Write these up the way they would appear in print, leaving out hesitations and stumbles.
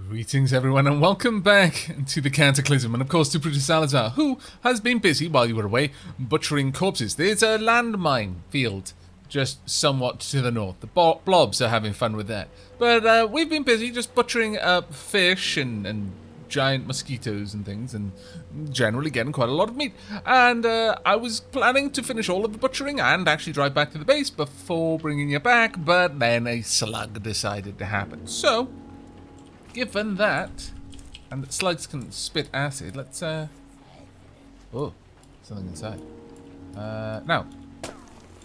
Greetings everyone and welcome back to the Cataclysm, and of course to Producer Salazar, who has been busy while you were away butchering corpses. There's a landmine field just somewhat to the north. The blobs are having fun with that. But we've been busy just butchering fish and giant mosquitoes and things, and generally getting quite a lot of meat. And I was planning to finish all of the butchering and actually drive back to the base before bringing you back, but then a slug decided to happen. So, given that, and that slugs can spit acid, let's, oh, something inside. Now,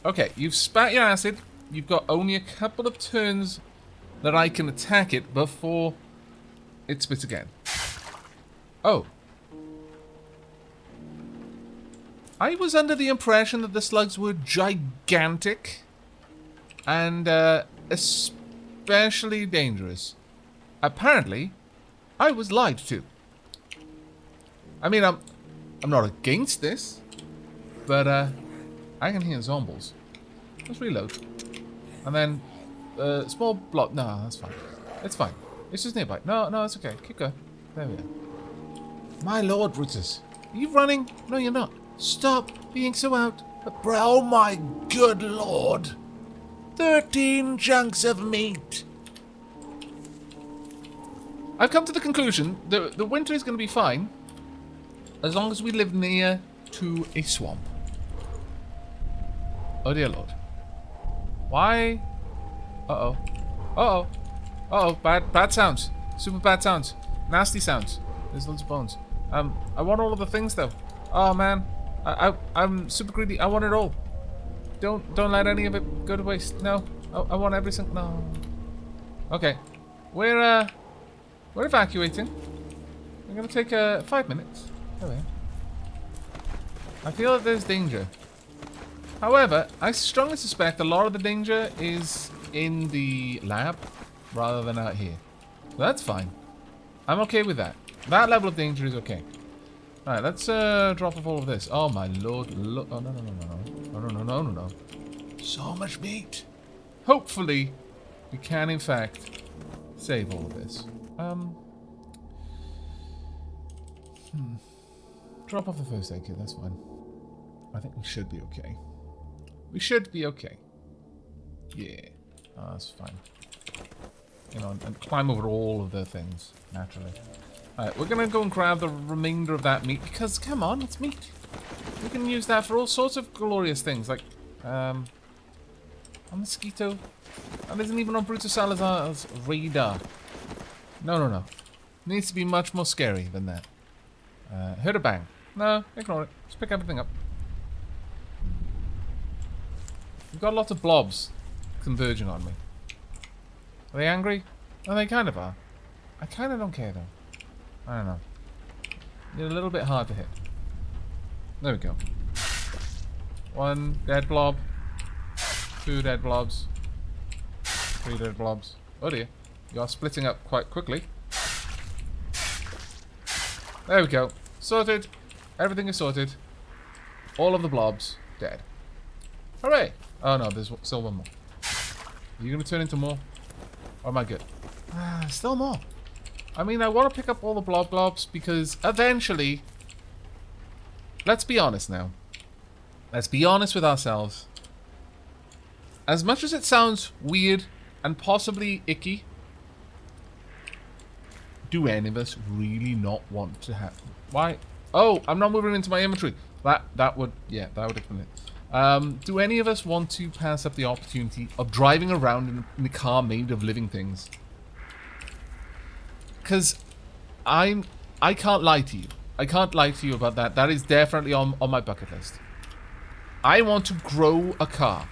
okay, you've spat your acid, you've got only a couple of turns that I can attack it before it spits again. Oh. I was under the impression that the slugs were gigantic and especially dangerous. Apparently, I was lied to. I mean, I'm not against this, but I can hear zombies. Let's reload. And then, small block. No, that's fine. It's fine. It's just nearby. No, it's okay. Keep going. There we go. My lord, Brutus. Are you running? No, you're not. Stop being so out. Oh my good lord. 13 chunks of meat. I've come to the conclusion that the winter is going to be fine as long as we live near to a swamp. Oh dear lord. Why? Uh-oh. Uh-oh. Uh-oh. Bad sounds. Super bad sounds. Nasty sounds. There's loads of bones. I want all of the things though. Oh man. I'm super greedy. I want it all. Don't let any of it go to waste. No. I want everything. No. Okay. We're evacuating. We're gonna take 5 minutes. There we are. I feel that there's danger. However, I strongly suspect a lot of the danger is in the lab rather than out here. So that's fine. I'm okay with that. That level of danger is okay. Alright, let's drop off all of this. Oh my lord. Oh no. So much meat. Hopefully, we can in fact save all of this. Drop off the first aid kit, that's fine. I think we should be okay. We should be okay. Yeah. Oh, that's fine. You know, and climb over all of the things, naturally. Alright, we're gonna go and grab the remainder of that meat, because, come on, it's meat. We can use that for all sorts of glorious things, like, a mosquito. That isn't even on Brutus Salazar's radar. No. Needs to be much more scary than that. Heard a bang. No, ignore it. Just pick everything up. We've got lots of blobs converging on me. Are they angry? Oh, they kind of are. I kind of don't care, though. I don't know. They're a little bit hard to hit. There we go. 1 dead blob. 2 dead blobs. 3 dead blobs. Oh dear. You're splitting up quite quickly. There we go. Sorted. Everything is sorted. All of the blobs dead. Hooray! Oh no, there's still one more. Are you going to turn into more? Or am I good? Still more. I mean, I want to pick up all the blobs because eventually... Let's be honest now. Let's be honest with ourselves. As much as it sounds weird and possibly icky, do any of us really not want to have... Why? Oh, I'm not moving into my inventory. That would... Yeah, that would explain it. Do any of us want to pass up the opportunity of driving around in a car made of living things? Because I can't lie to you. I can't lie to you about that. That is definitely on my bucket list. I want to grow a car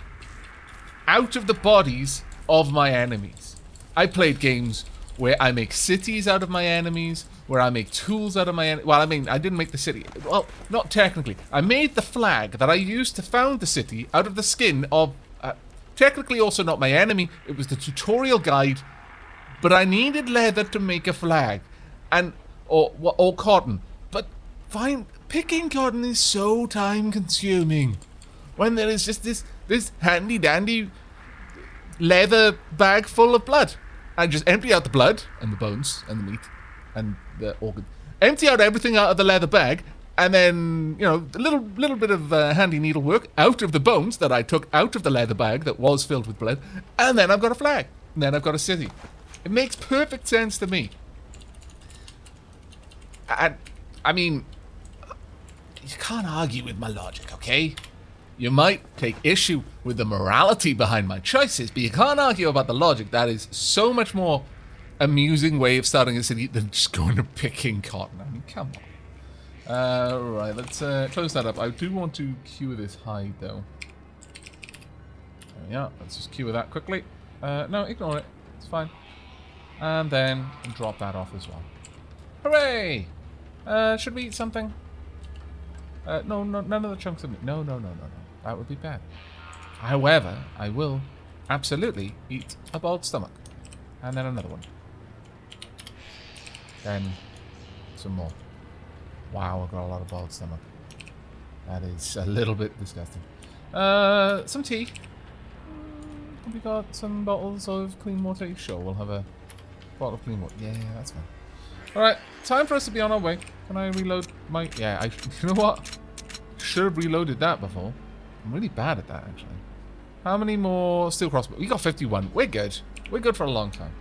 out of the bodies of my enemies. I played games where I make cities out of my enemies, where I make tools out of my enemies. Well, I mean, I didn't make the city. Well, not technically. I made the flag that I used to found the city out of the skin of, technically also not my enemy. It was the tutorial guide, but I needed leather to make a flag, and or cotton. But picking cotton is so time-consuming when there is just this handy-dandy leather bag full of blood. I just empty out the blood and the bones and the meat and the organ. Empty out everything out of the leather bag, and then, you know, a little bit of handy needlework out of the bones that I took out of the leather bag that was filled with blood, and then I've got a flag. And then I've got a city. It makes perfect sense to me. I mean, you can't argue with my logic, okay? You might take issue with the morality behind my choices, but you can't argue about the logic. That is so much more amusing way of starting a city than just going to picking cotton. I mean, come on. Right, let's close that up. I do want to cure this hide, though. There we are. Let's just cure that quickly. No, ignore it. It's fine. And then drop that off as well. Hooray! Should we eat something? No, none of the chunks of meat. No. That would be bad. However, I will absolutely eat a boiled stomach. And then another one. Then some more. Wow, I've got a lot of boiled stomach. That is a little bit disgusting. Some tea. Have we got some bottles of clean water? Sure, we'll have a bottle of clean water. Yeah, that's fine. Alright, time for us to be on our way. Can I reload my... Yeah, you know what? Should have reloaded that before. I'm really bad at that, actually. How many more steel crossbow? We got 51. We're good. We're good for a long time.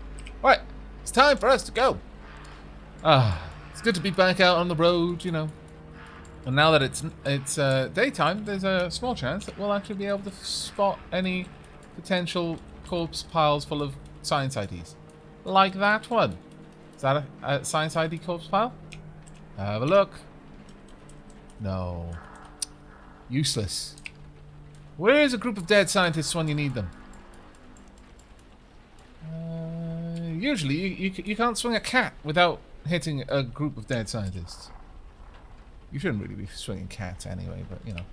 Alright, it's time for us to go. It's good to be back out on the road, you know. And now that it's daytime, there's a small chance that we'll actually be able to spot any potential corpse piles full of science IDs. Like that one. Is that a science ID corpse pile? Have a look. No. Useless. Where is a group of dead scientists when you need them? Usually, you can't swing a cat without hitting a group of dead scientists. You shouldn't really be swinging cats anyway, but, you know.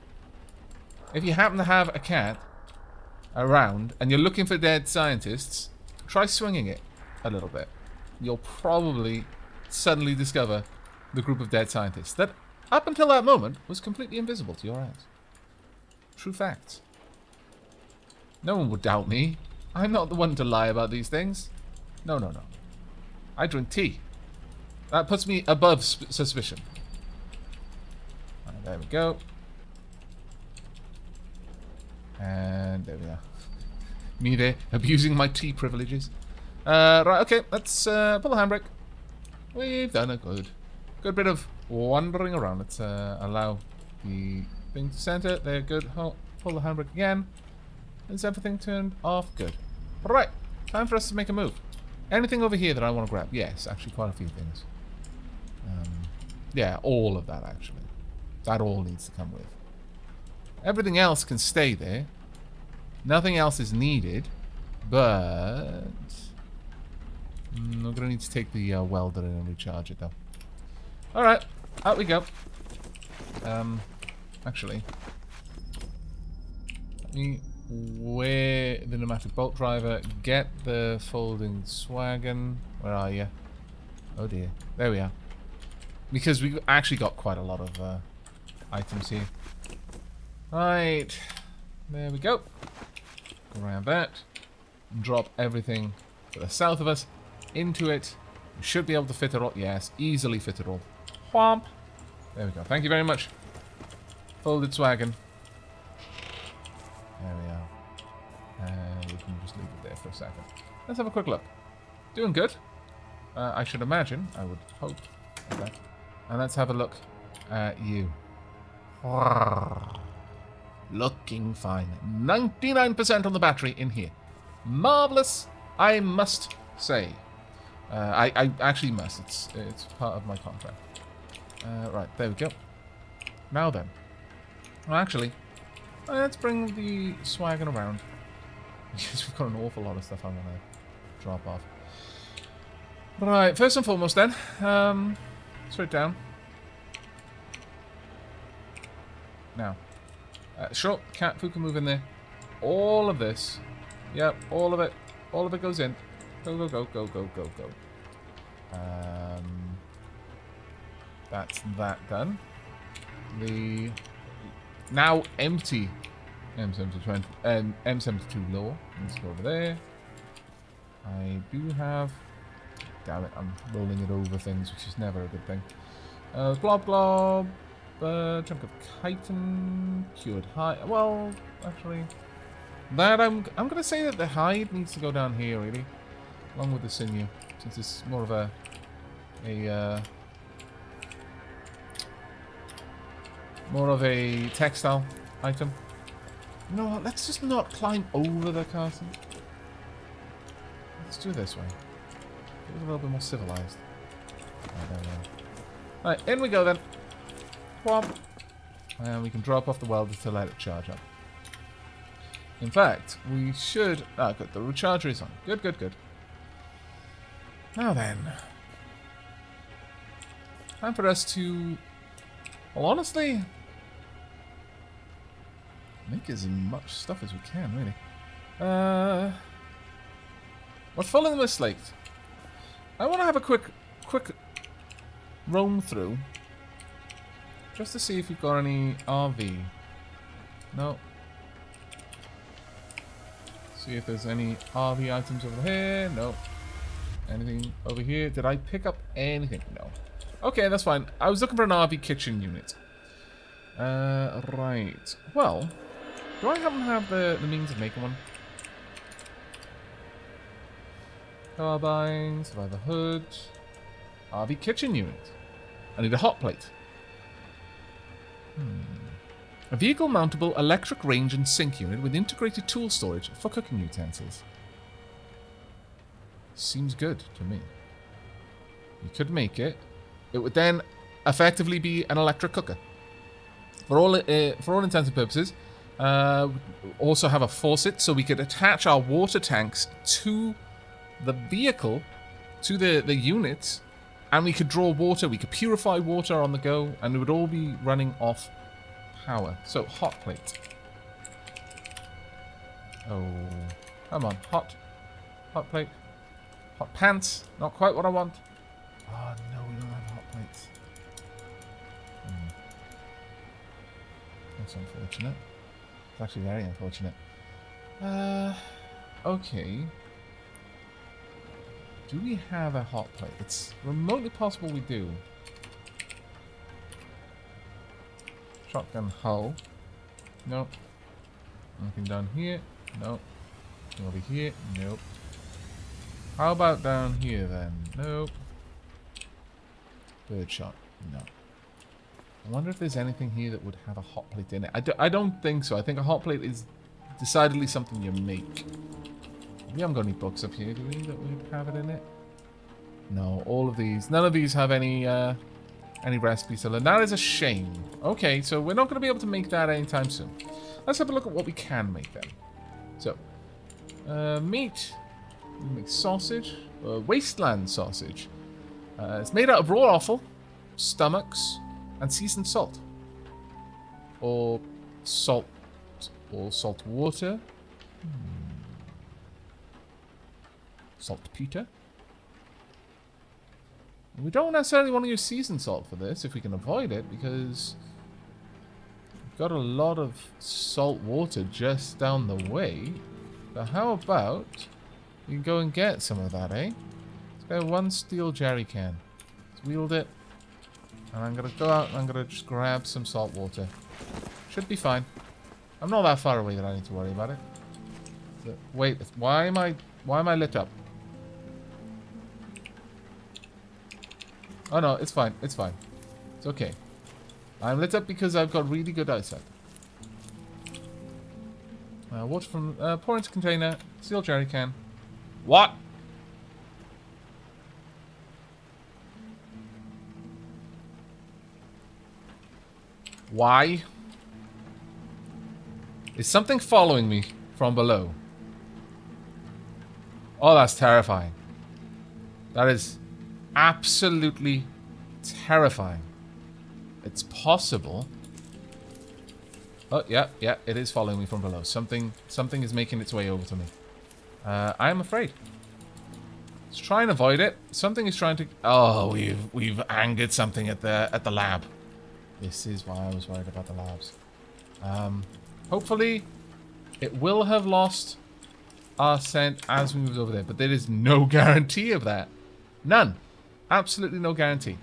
If you happen to have a cat around and you're looking for dead scientists, try swinging it a little bit. You'll probably suddenly discover the group of dead scientists that, up until that moment, was completely invisible to your eyes. True facts. No one would doubt me. I'm not the one to lie about these things. No. I drink tea. That puts me above suspicion. Right, there we go. And there we are. Me there, abusing my tea privileges. Right, okay, let's pull the handbrake. We've done a good bit of wandering around. Let's allow the thing to center. There, good. Pull the handbrake again. Is everything turned off? Good. Right, time for us to make a move. Anything over here that I want to grab? Yes, actually quite a few things. Yeah, all of that actually. That all needs to come with. Everything else can stay there. Nothing else is needed, but we're gonna need to take the welder in and recharge it though. Alright, out we go. Actually, let me wear the pneumatic bolt driver, get the folding swagon. Where are you? Oh dear. There we are. Because we actually got quite a lot of items here. Right. There we go. Grab that. Drop everything to the south of us into it. We should be able to fit it all. Yes, easily fit it all. Whomp. There we go. Thank you very much. Folded swagon. There we are. And we can just leave it there for a second. Let's have a quick look. Doing good. I should imagine. I would hope. Okay. And let's have a look at you. Looking fine. 99% on the battery in here. Marvelous, I must say. I actually must. It's part of my contract. Right, there we go. Now then. Well, actually, let's bring the swagon around. Because we've got an awful lot of stuff I want to drop off. Right, first and foremost then. Straight down. Now. Sure, cat food can move in there. All of this. Yep, all of it. All of it goes in. Go, go, go, go, go, go, go. That's that done. The now empty M72 law. Let's go over there. I do have... Damn it, I'm rolling it over things, which is never a good thing. Glob glob. Chunk of chitin. Cured hide. Well, actually... That I'm gonna say that the hide needs to go down here, really. Along with the sinew. Since it's more of a more of a textile item. You know what? Let's just not climb over the castle. Let's do it this way. It was a little bit more civilized. Right, there we go. Right, in we go then. Whomp. And we can drop off the welder to let it charge up. In fact, we should... Ah, good. The recharger is on. Good, good, good. Now then. Time for us to... Well, honestly... make as much stuff as we can, really. We're full in the slate. I want to have a quick roam through. Just to see if we've got any RV. No. See if there's any RV items over here. No. Anything over here? Did I pick up anything? No. Okay, that's fine. I was looking for an RV kitchen unit. Right. Well, do I happen to have the means of making one? Carbine, survivor hood, RV kitchen unit. I need a hot plate. A vehicle mountable electric range and sink unit with integrated tool storage for cooking utensils. Seems good to me. You could make it. It would then effectively be an electric cooker. For all intents and purposes, also have a faucet so we could attach our water tanks to the vehicle, to the units, and we could draw water, we could purify water on the go, and it would all be running off power. So, hot plate. Oh, come on, hot plate. Hot pants, not quite what I want. Oh no, we don't have hot plates. That's unfortunate. It's actually very unfortunate. Okay. Do we have a hot plate? It's remotely possible we do. Shotgun hull. Nope. Nothing down here. Nope. Over here. Nope. How about down here then? Nope. Birdshot. No. I wonder if there's anything here that would have a hot plate in it. I don't think so. I think a hot plate is decidedly something you make. We haven't got any books up here, do we, that would have it in it? No, all of these. None of these have any recipes to learn. That is a shame. Okay, so we're not going to be able to make that anytime soon. Let's have a look at what we can make then. So, meat. We make sausage. Wasteland sausage. It's made out of raw offal, stomachs, and seasoned salt. Or salt. Or salt water. Saltpeter. We don't necessarily want to use seasoned salt for this if we can avoid it, because we've got a lot of salt water just down the way. So how about we can go and get some of that, eh? Let's get one steel jerry can. Let's wield it. And I'm going to go out and I'm going to just grab some salt water. Should be fine. I'm not that far away that I need to worry about it. So, wait, why am I lit up? Oh no, it's fine. It's fine. It's okay. I'm lit up because I've got really good eyesight. Water from... pour into container. Steel jerry can. What? Why? Is something following me from below? Oh, that's terrifying. That is absolutely terrifying. It's possible. Oh, yeah, it is following me from below. Something is making its way over to me. I am afraid. Let's try and avoid it. Something is trying to... Oh, we've angered something at the lab. This is why I was worried about the labs. Hopefully, it will have lost are sent as we move over there. But there is no guarantee of that. None. Absolutely no guarantee.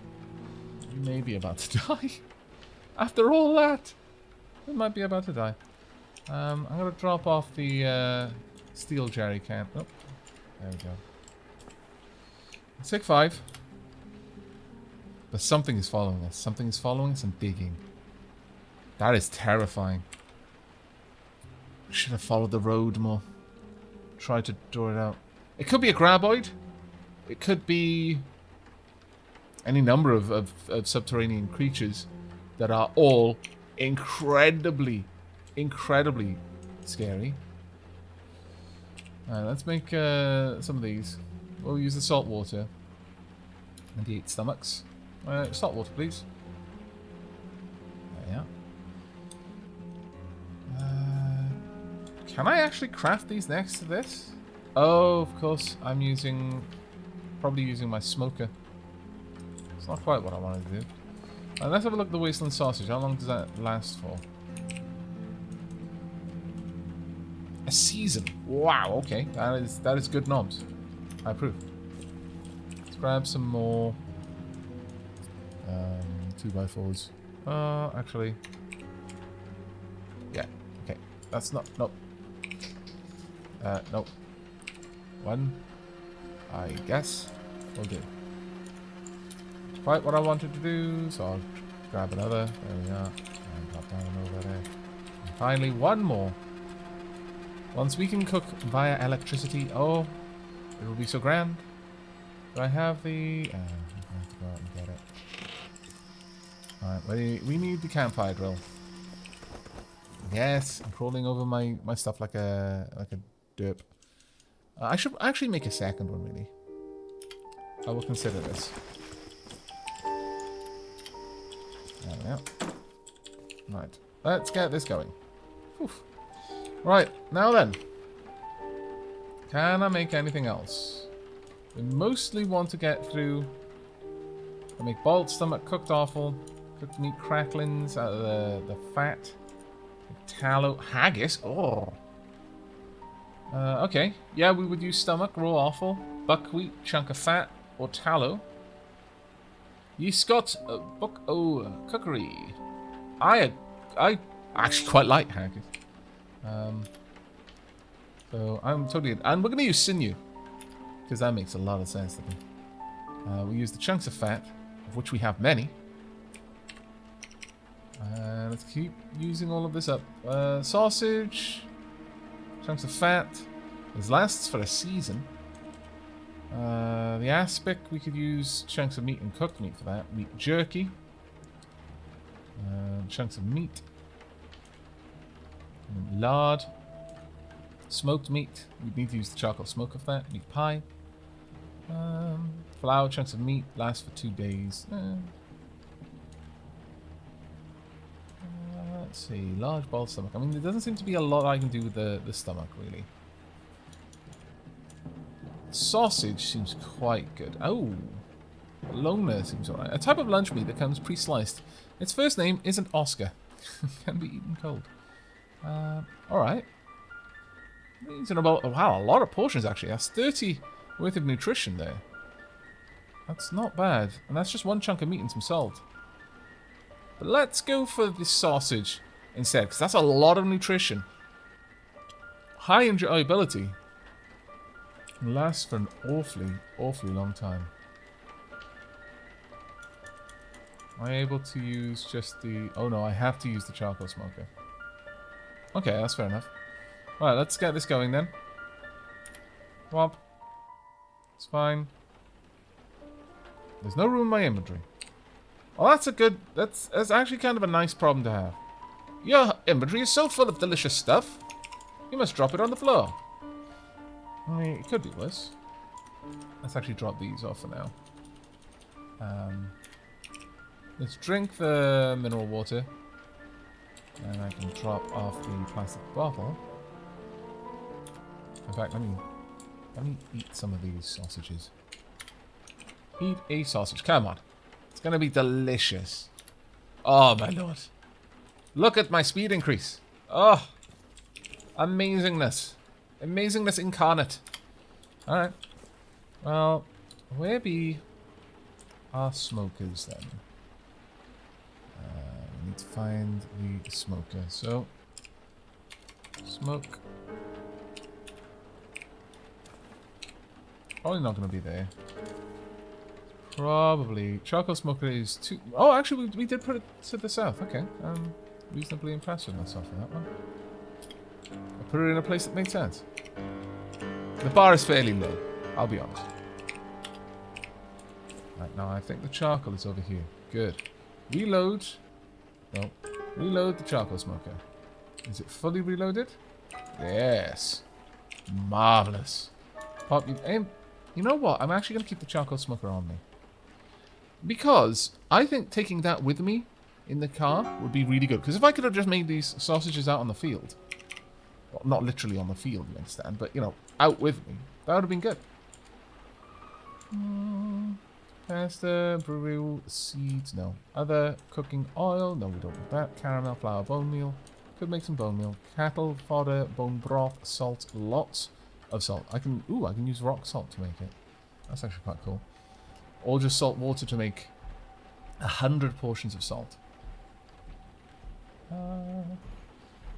You may be about to die. After all that, we might be about to die. I'm going to drop off the steel jerry can. Oh, there we go. Let's take 5. But something is following us. Something is following us and digging. That is terrifying. We should have followed the road more. Tried to draw it out. It could be a graboid. It could be any number of subterranean creatures that are all incredibly scary. Let's make some of these. We'll use the salt water and the 8 stomachs. Salt water, please. There you are. Can I actually craft these next to this? Oh, of course. I'm probably using my smoker. It's not quite what I wanted to do. Let's have a look at the wasteland sausage. How long does that last for? A season. Wow. Okay, that is good knobs. I approve. Let's grab some more 2x4s. Actually, yeah. Okay, that's not. Nope. Nope. 1. I guess will do. Quite what I wanted to do, so I'll grab another. There we are. And drop down over there. And finally, 1 more. Once we can cook via electricity, oh, it will be so grand. Do I have the... I'm going to have to go out and get it. Alright, we need the campfire drill. Yes, I'm crawling over my stuff like a derp. I should actually make a second one, really. I will consider this. There we are. Right, let's get this going. Oof. Right, now then. Can I make anything else? We mostly want to get through... I make boiled stomach, cooked offal, cooked meat cracklings out of the fat, tallow, haggis. Oh. Okay, yeah, we would use stomach, raw offal, buckwheat, chunk of fat, or tallow. Ye Scott, cookery. I actually quite like haggis. So I'm totally... And we're going to use sinew, because that makes a lot of sense to me. We use the chunks of fat, of which we have many. Let's keep using all of this up. Sausage, chunks of fat. This lasts for a season. The aspic, we could use chunks of meat and cooked meat for that. Meat jerky. Chunks of meat. Lard. Smoked meat. We'd need to use the charcoal smoke of that. Meat pie. Flour, chunks of meat. Last for 2 days. Let's see. Large boiled stomach. I mean, there doesn't seem to be a lot I can do with the stomach, really. Sausage seems quite good. Oh. Loner seems alright. A type of lunch meat that comes pre-sliced. Its first name isn't Oscar. Can be eaten cold. Alright. Wow, a lot of portions actually. That's 30 worth of nutrition there. That's not bad. And that's just 1 chunk of meat and some salt. But let's go for the sausage instead, because that's a lot of nutrition. High enjoyability. Lasts for an awfully long time. Am I able to use just the... Oh no, I have to use the charcoal smoker. Okay, that's fair enough. Alright, let's get this going then. Womp. It's fine. There's no room in my inventory. Well, that's a good... That's actually kind of a nice problem to have. Your inventory is so full of delicious stuff. You must drop it on the floor. I mean, it could be worse. Let's actually drop these off for now. Let's drink the mineral water. And I can drop off the plastic bottle. In fact, let me eat some of these sausages. Eat a sausage. Come on. It's going to be delicious. Oh, my lord. Look at my speed increase. Oh. Amazingness. Amazingness incarnate. Alright. Well, where be our smokers then? We need to find the smoker. So, smoke. Probably not going to be there. Probably. Charcoal smoker is too... Oh, actually, we did put it to the south. Okay. I'm reasonably impressed with myself for that one. I put it in a place that made sense. The bar is fairly low, I'll be honest. Right, now I think the charcoal is over here. Good. Reload. No. Reload the charcoal smoker. Is it fully reloaded? Yes. Marvelous. Pop you... And you know what? I'm actually going to keep the charcoal smoker on me. Because I think taking that with me in the car would be really good. Because if I could have just made these sausages out on the field... Well, not literally on the field, you understand, but, you know, out with me. That would have been good. Pasta, brew, seeds, no. Other cooking oil, no, we don't want that. Caramel, flour, bone meal. Could make some bone meal. Cattle, fodder, bone broth, salt, lots of salt. I can use rock salt to make it. That's actually quite cool. Or just salt water to make 100 portions of salt.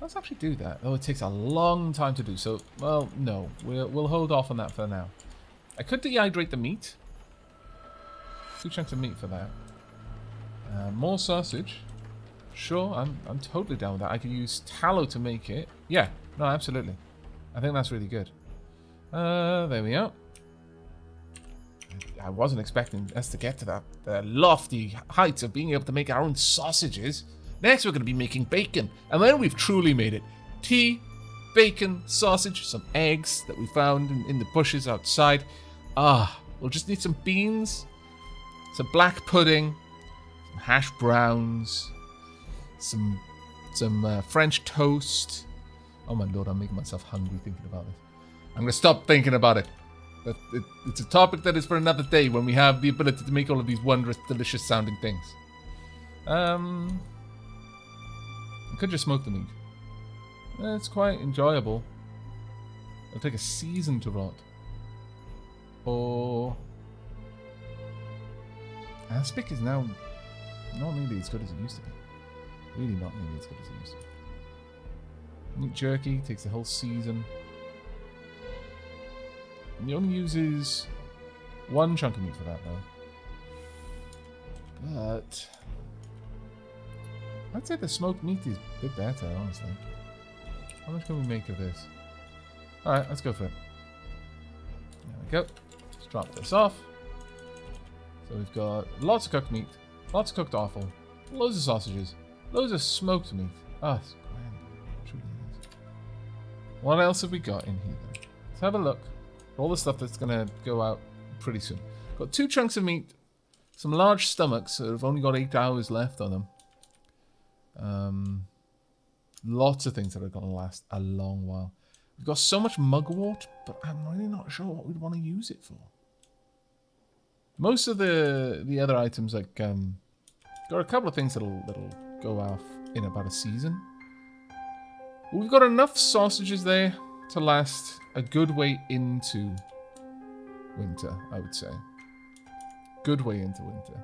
Let's actually do that. Oh, it takes a long time to do. So, well, no. We'll hold off on that for now. I could dehydrate the meat. 2 chunks of meat for that. More sausage. Sure, I'm totally down with that. I could use tallow to make it. Yeah, no, absolutely. I think that's really good. There we are. I wasn't expecting us to get to that lofty heights of being able to make our own sausages. Next, we're going to be making bacon. And then we've truly made it. Tea, bacon, sausage, some eggs that we found in the bushes outside. We'll just need some beans, some black pudding, some hash browns, some French toast. Oh my lord, I'm making myself hungry thinking about it. I'm going to stop thinking about it. It's a topic that is for another day when we have the ability to make all of these wondrous, delicious sounding things. I could just smoke the meat. It's quite enjoyable. It'll take a season to rot. Or... aspic is now not nearly as good as it used to be. Really not nearly as good as it used to be. Meat jerky takes the whole season. And he only uses 1 chunk of meat for that, though. But... I'd say the smoked meat is a bit better, honestly. How much can we make of this? Alright, let's go for it. There we go. Let's drop this off. So we've got lots of cooked meat, lots of cooked offal, loads of sausages, loads of smoked meat. It's grand. It truly is. What else have we got in here, then? Let's have a look. All the stuff that's going to go out pretty soon. Got 2 chunks of meat, some large stomachs that have only got 8 hours left on them. Lots of things that are going to last a long while. We've got so much mugwort, but I'm really not sure what we'd want to use it for. Most of the other items, like, there are a couple of things that'll go off in about a season. But we've got enough sausages there to last a good way into winter, I would say. Good way into winter.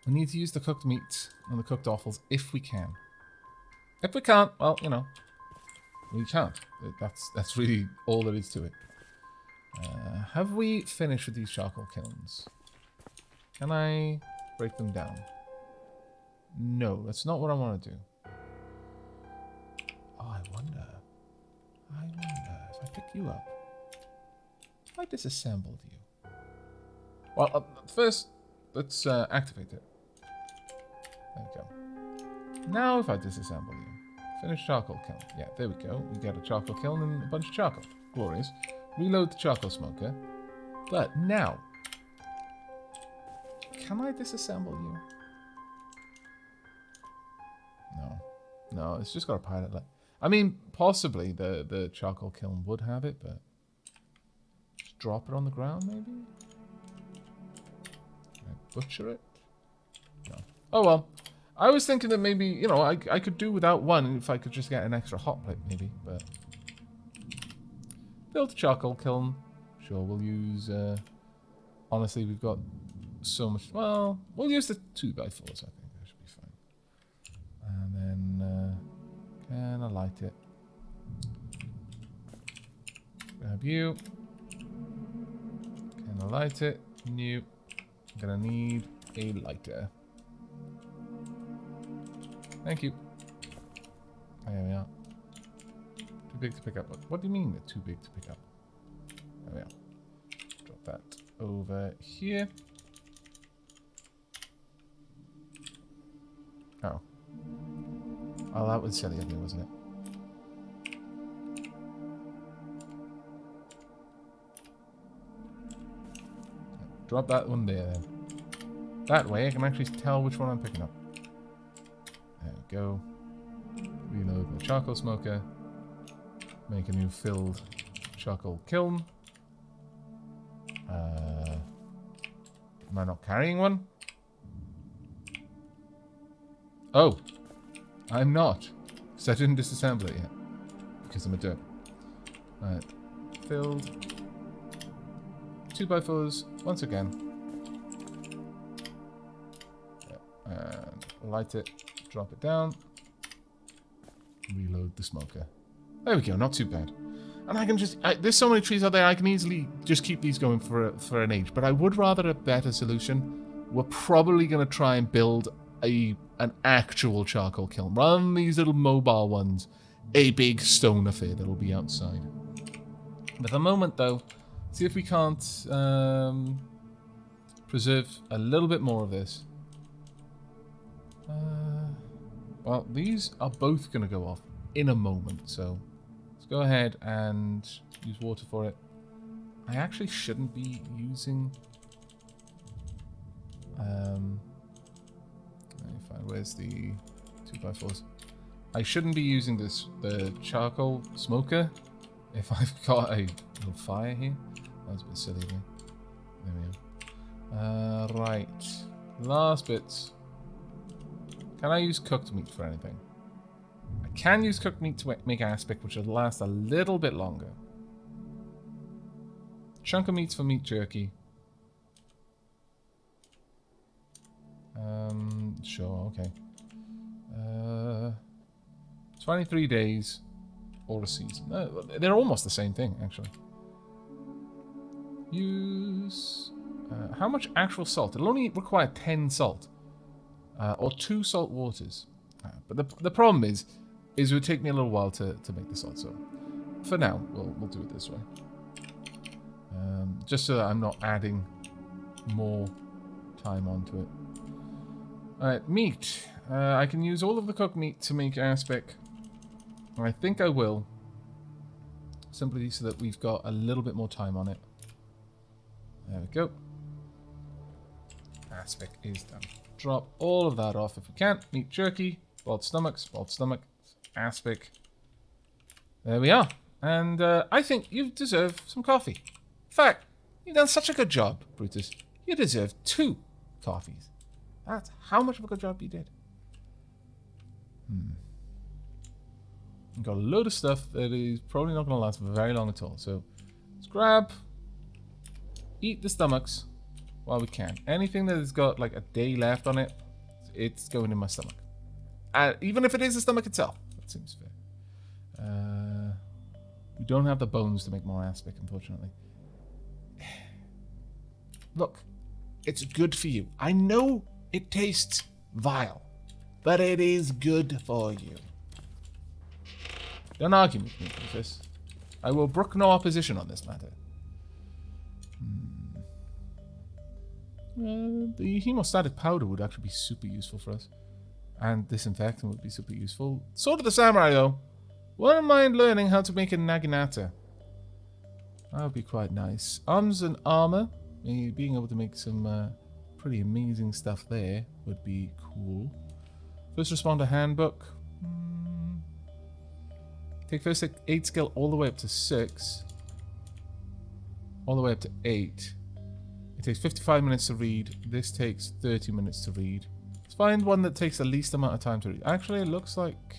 We need to use the cooked meat and the cooked offals if we can. If we can't, well, you know, we can't. That's really all there is to it. Have we finished with these charcoal kilns? Can I break them down? No, that's not what I want to do. Oh, I wonder if I pick you up, if I disassembled you. Well, first, let's activate it. There we go. Now if I disassemble you. Finish charcoal kiln. Yeah, there we go. We get a charcoal kiln and a bunch of charcoal. Glorious. Reload the charcoal smoker. But now, can I disassemble you? No, it's just got a pilot light. I mean, possibly the charcoal kiln would have it, but just drop it on the ground, maybe? Can I butcher it? No. Oh well. I was thinking that maybe, you know, I could do without one if I could just get an extra hot plate, maybe, but... Build a charcoal kiln. Sure, we'll use, honestly, we've got so much... Well, we'll use the 2x4s, I think. That should be fine. And then, can I light it? Grab you. Can I light it? Nope. I'm gonna need a lighter. Thank you. There we are. Too big to pick up. What do you mean they're too big to pick up? There we are. Drop that over here. Oh. Oh, that was silly of me, wasn't it? Drop that one there, then. That way I can actually tell which one I'm picking up. There we go. Reload my charcoal smoker. Make a new filled charcoal kiln. Am I not carrying one? Oh! I'm not. Because I didn't disassemble it yet. Because I'm a derp. Right. Filled. 2x4s once again. Yep. And light it. Drop it down. Reload the smoker. There we go, not too bad. And I can just... there's so many trees out there, I can easily just keep these going for an age. But I would rather a better solution. We're probably going to try and build an actual charcoal kiln. Rather than these little mobile ones. A big stone affair that'll be outside. But at the moment, though, see if we can't preserve a little bit more of this. Well, these are both going to go off in a moment, so... Go ahead and use water for it. I actually shouldn't be using... let me find, where's the 2x4s? I shouldn't be using the charcoal smoker if I've got a little fire here. That was a bit silly of me. There we are. Right. Last bits. Can I use cooked meat for anything? I can use cooked meat to make aspic, which will last a little bit longer. Chunk of meats for meat jerky. Sure, okay. 23 days or a season. They're almost the same thing, actually. Use... how much actual salt? It'll only require 10 salt. Or 2 salt waters. But the problem is it would take me a little while to make the salt, so for now, we'll do it this way. Just so that I'm not adding more time onto it. Alright, meat. I can use all of the cooked meat to make aspic. I think I will. Simply so that we've got a little bit more time on it. There we go. Aspic is done. Drop all of that off if we can. Meat jerky, boiled stomach, aspic. There we are. And I think you deserve some coffee. In fact, you've done such a good job, Brutus. You deserve 2 coffees. That's how much of a good job you did. You've got a load of stuff that is probably not going to last for very long at all. So let's grab, eat the stomachs while we can. Anything that has got like a day left on it, it's going in my stomach. Even if it is the stomach itself. That seems fair. We don't have the bones to make more aspic, unfortunately. Look, it's good for you. I know it tastes vile, but it is good for you. Don't argue with me, Rufus. I will brook no opposition on this matter. The hemostatic powder would actually be super useful for us. And disinfectant would be super useful. Sword of the Samurai, though. Wouldn't mind learning how to make a naginata. That would be quite nice. Arms and armor. Being able to make some pretty amazing stuff there would be cool. First responder handbook. Take first aid skill all the way up to 6. All the way up to 8. It takes 55 minutes to read. This takes 30 minutes to read. It's find one that takes the least amount of time to read. Actually, it looks like...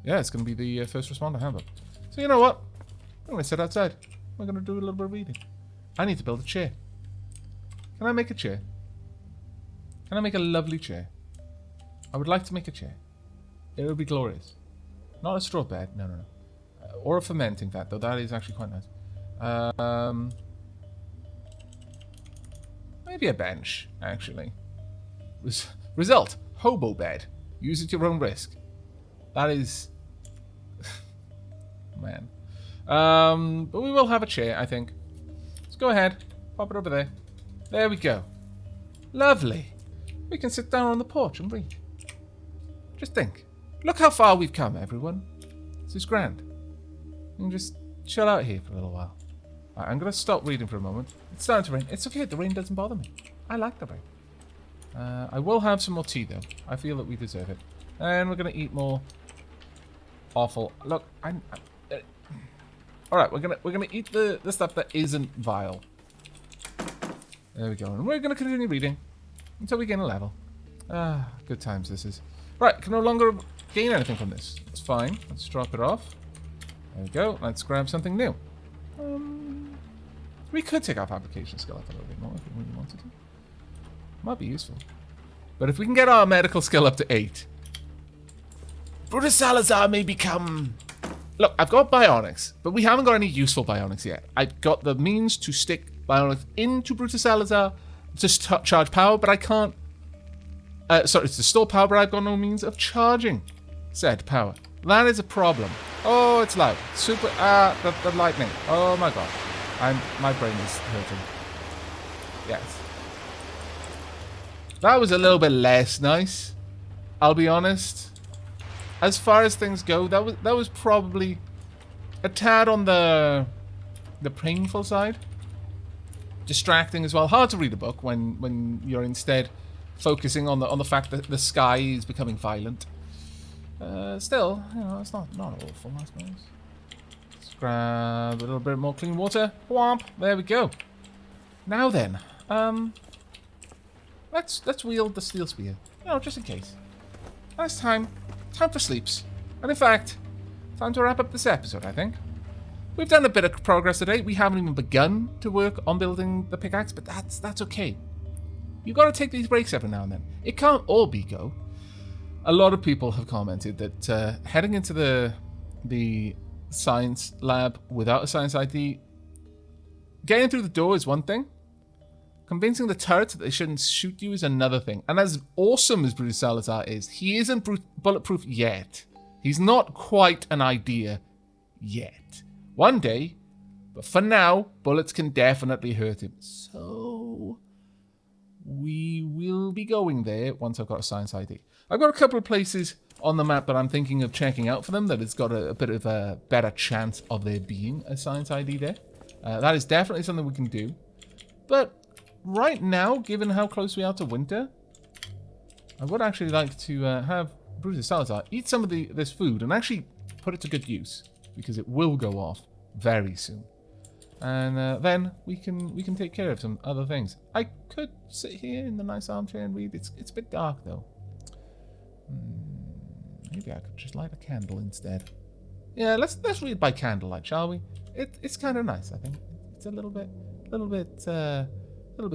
Yeah, it's going to be the first responder handbook. So you know what? I'm going to sit outside. I'm going to do a little bit of reading. I need to build a chair. Can I make a chair? Can I make a lovely chair? I would like to make a chair. It would be glorious. Not a straw bed. No, no, no. Or a fermenting vat, though. That is actually quite nice. Maybe a bench, actually. Result. Hobo bed. Use at your own risk. That is... Man. But we will have a chair, I think. Let's go ahead. Pop it over there. There we go. Lovely. We can sit down on the porch and read. Just think. Look how far we've come, everyone. This is grand. We can just chill out here for a little while. Right, I'm going to stop reading for a moment. It's starting to rain. It's okay. The rain doesn't bother me. I like the rain. I will have some more tea, though. I feel that we deserve it. And we're going to eat more awful... Look, Alright, we're gonna eat the stuff that isn't vile. There we go. And we're going to continue reading until we gain a level. Ah, good times this is. Right, can no longer gain anything from this. It's fine. Let's drop it off. There we go. Let's grab something new. We could take our fabrication skill up a little bit more if we really wanted to. Might be useful. But if we can get our medical skill up to 8... Brutus Salazar may become... Look, I've got bionics, but we haven't got any useful bionics yet. I've got the means to stick bionics into Brutus Salazar to charge power, but I can't... sorry, to store power, but I've got no means of charging said power. That is a problem. Oh, it's loud. Super... the lightning. Oh my god. My brain is hurting. Yes. That was a little bit less nice. I'll be honest. As far as things go, that was probably a tad on the painful side. Distracting as well. Hard to read a book when you're instead focusing on the fact that the sky is becoming violent. Still, you know, it's not awful, I suppose. Let's grab a little bit more clean water. Whomp. There we go. Now then, let's wield the steel spear. You know, just in case. Last time. Time for sleeps. And in fact, time to wrap up this episode, I think. We've done a bit of progress today. We haven't even begun to work on building the pickaxe, but that's okay. You've got to take these breaks every now and then. It can't all be go. A lot of people have commented that heading into the science lab without a science ID, getting through the door is one thing. Convincing the turrets that they shouldn't shoot you is another thing. And as awesome as Brutus Salazar is, he isn't bulletproof yet. He's not quite an idea yet. One day, but for now, bullets can definitely hurt him. So, we will be going there once I've got a science ID. I've got a couple of places on the map that I'm thinking of checking out for them that has got a bit of a better chance of there being a science ID there. That is definitely something we can do. But right now, given how close we are to winter, I would actually like to have Brutus Salazar eat some of this food and actually put it to good use, because it will go off very soon. And then we can take care of some other things. I could sit here in the nice armchair and read. It's a bit dark though. Maybe I could just light a candle instead. Yeah, let's read by candlelight, shall we? It's kind of nice, I think. It's a little bit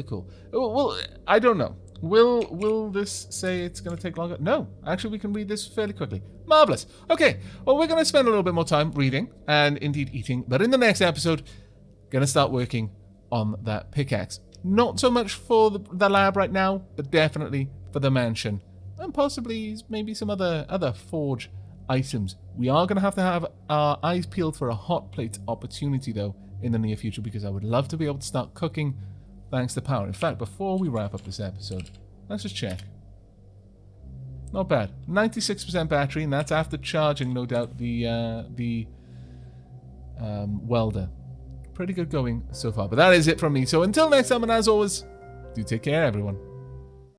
cool. Well, I don't know. Will this say it's going to take longer? No. Actually, we can read this fairly quickly. Marvelous. Okay. Well, we're going to spend a little bit more time reading and indeed eating. But in the next episode, going to start working on that pickaxe. Not so much for the lab right now, but definitely for the mansion. And possibly maybe some other forge items. We are going to have our eyes peeled for a hot plate opportunity, though, in the near future, because I would love to be able to start cooking thanks to power. In fact, before we wrap up this episode, let's just check. Not bad. 96% battery, and that's after charging, no doubt, the welder. Pretty good going so far. But that is it from me. So until next time, and as always, do take care, everyone.